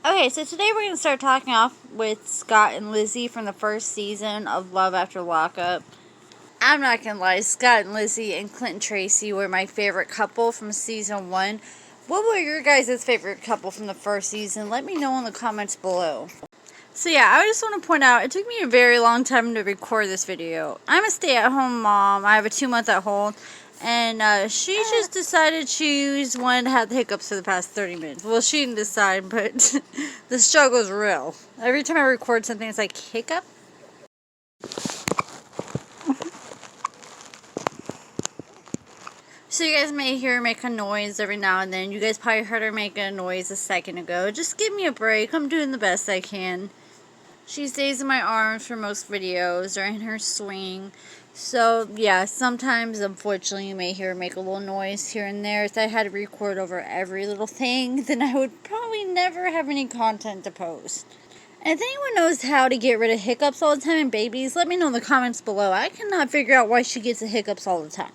Okay, so today we're going to start talking off with Scott and Lizzie from the first season of Love After Lockup. I'm not going to lie, Scott and Lizzie and Clint and Tracy were my favorite couple from season 1. What were your guys' favorite couple from the first season? Let me know in the comments below. So yeah, I just want to point out, it took me a very long time to record this video. I'm a stay-at-home mom. I have a 2-month-old, and she just decided she wanted to have the hiccups for the past 30 minutes. Well, she didn't decide, but the struggle's real. Every time I record something, it's like, hiccup? So you guys may hear her make a noise every now and then. You guys probably heard her make a noise a second ago. Just give me a break. I'm doing the best I can. She stays in my arms for most videos or in her swing. So, yeah, sometimes, unfortunately, you may hear her make a little noise here and there. If I had to record over every little thing, then I would probably never have any content to post. And if anyone knows how to get rid of hiccups all the time in babies, let me know in the comments below. I cannot figure out why she gets the hiccups all the time.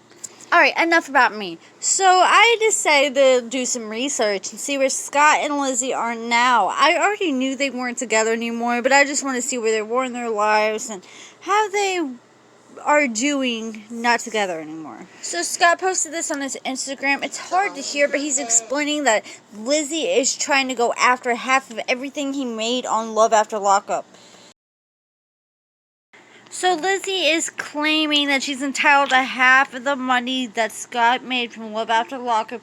Alright, enough about me. So I decided to do some research and see where Scott and Lizzie are now. I already knew they weren't together anymore, but I just want to see where they were in their lives and how they are doing not together anymore. So Scott posted this on his Instagram. It's hard to hear, but he's explaining that Lizzie is trying to go after half of everything he made on Love After Lockup. So Lizzie is claiming that she's entitled to half of the money that Scott made from Love After Lockup.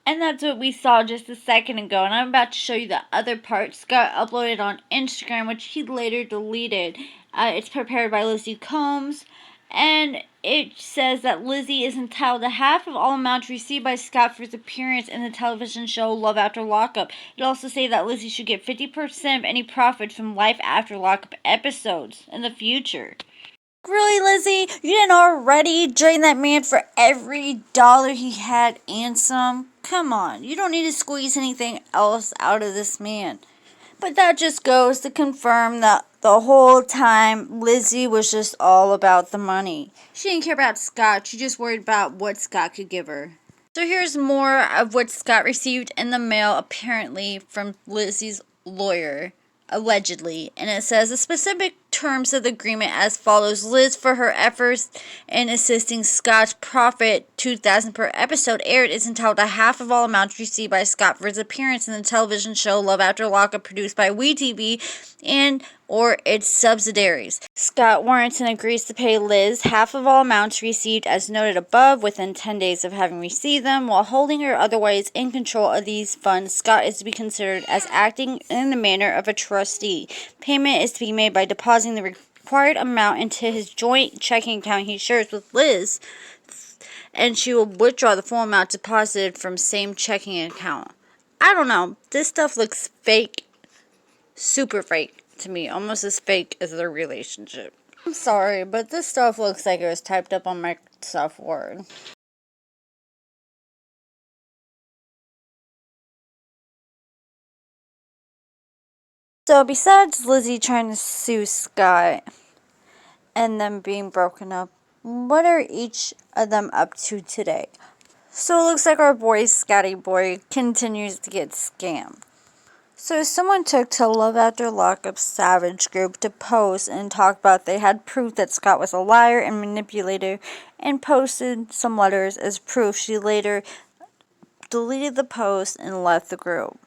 And that's what we saw just a second ago. And I'm about to show you the other part Scott uploaded on Instagram, which he later deleted. It's prepared by Lizzie Combs. And it says that Lizzie is entitled to half of all amounts received by Scott for his appearance in the television show Love After Lockup. It also says that Lizzie should get 50% of any profits from Life After Lockup episodes in the future. Really, Lizzie? You didn't already drain that man for every dollar he had and some? Come on, you don't need to squeeze anything else out of this man. But that just goes to confirm that the whole time Lizzie was just all about the money. She didn't care about Scott, she just worried about what Scott could give her. So here's more of what Scott received in the mail, apparently from Lizzie's lawyer. Allegedly, and it says the specific terms of the agreement as follows. Liz, for her efforts in assisting Scott's profit $2,000 per episode aired, is entitled to half of all amounts received by Scott for his appearance in the television show Love After Lockup, produced by WeTV and or its subsidiaries. Scott Warrington agrees to pay Liz half of all amounts received as noted above within 10 days of having received them. While holding or otherwise in control of these funds, Scott is to be considered as acting in the manner of a trustee. Payment is to be made by depositing the required amount into his joint checking account he shares with Liz, and she will withdraw the full amount deposited from same checking account. I don't know. This stuff looks fake. Super fake to me. Almost as fake as their relationship. I'm sorry, but this stuff looks like it was typed up on Microsoft Word. So besides Lizzie trying to sue Scott and them being broken up, what are each of them up to today? So it looks like our boy Scotty Boy continues to get scammed. So someone took to Love After Lockup Savage group to post and talk about they had proof that Scott was a liar and manipulator and posted some letters as proof. She later deleted the post and left the group.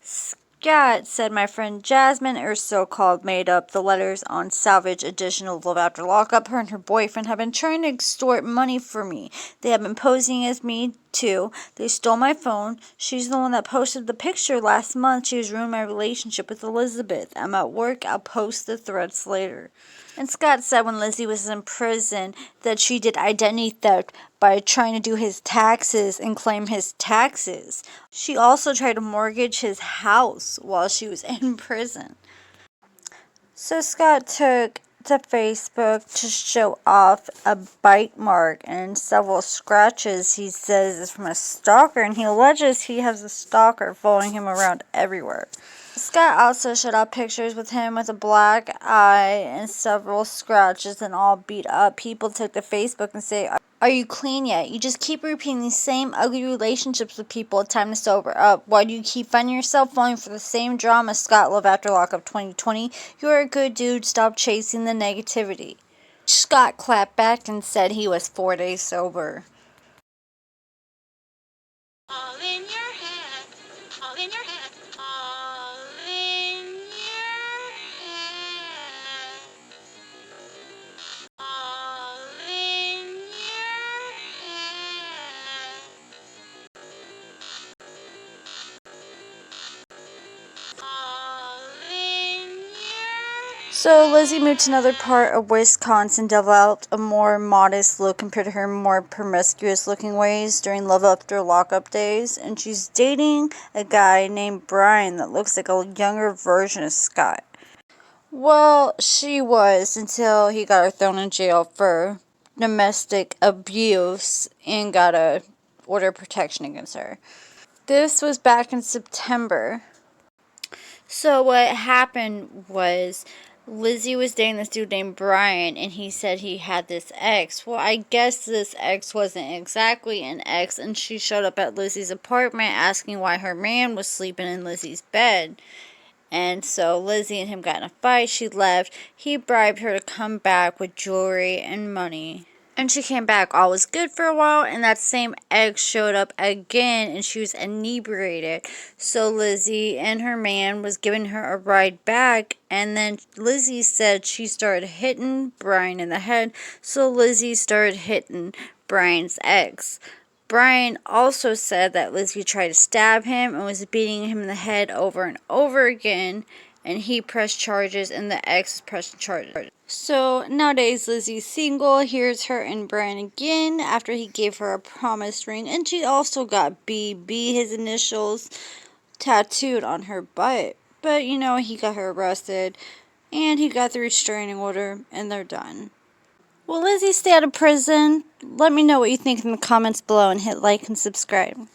Scott said my friend Jasmine, or so-called, made up the letters on Salvage edition of Love After Lockup. Her and her boyfriend have been trying to extort money from me. They have been posing as me too. They stole my phone. She's the one that posted the picture last month. She has ruined my relationship with Elizabeth. I'm at work. I'll post the threats later. And Scott said when Lizzie was in prison that she did identity theft by trying to do his taxes and claim his taxes. She also tried to mortgage his house while she was in prison. So Scott took to Facebook to show off a bite mark and several scratches he says is from a stalker, and he alleges he has a stalker following him around everywhere. Scott also showed out pictures with him with a black eye and several scratches and all beat up. People took to Facebook and say, "Are you clean yet? You just keep repeating these same ugly relationships with people. It's time to sober up. Why do you keep finding yourself falling for the same drama Scott loved after Lockup 2020? You're a good dude. Stop chasing the negativity." Scott clapped back and said he was 4 days sober. All in your head, all in your head, all in your head, all in your head, all in your So Lizzie moved to another part of Wisconsin, developed a more modest look compared to her more promiscuous looking ways during Love After Lockup days, and she's dating a guy named Brian that looks like a younger version of Scott. Well, she was until he got her thrown in jail for domestic abuse and got a order of protection against her. This was back in September. So what happened was Lizzie was dating this dude named Brian, and he said he had this ex. Well, I guess this ex wasn't exactly an ex, and she showed up at Lizzie's apartment asking why her man was sleeping in Lizzie's bed. And so Lizzie and him got in a fight. She left. He bribed her to come back with jewelry and money. And she came back. All was good for a while, and that same ex showed up again, and she was inebriated. So Lizzie and her man was giving her a ride back, and then Lizzie said she started hitting Brian in the head, so Lizzie started hitting Brian's ex. Brian also said that Lizzie tried to stab him and was beating him in the head over and over again, and he pressed charges and the ex pressed charges. So nowadays Lizzie's single. Here's her and Brian again after he gave her a promise ring, and she also got BB, his initials, tattooed on her butt. But he got her arrested and he got the restraining order, and they're done. Will Lizzie stay out of prison? Let me know what you think in the comments below and hit like and subscribe.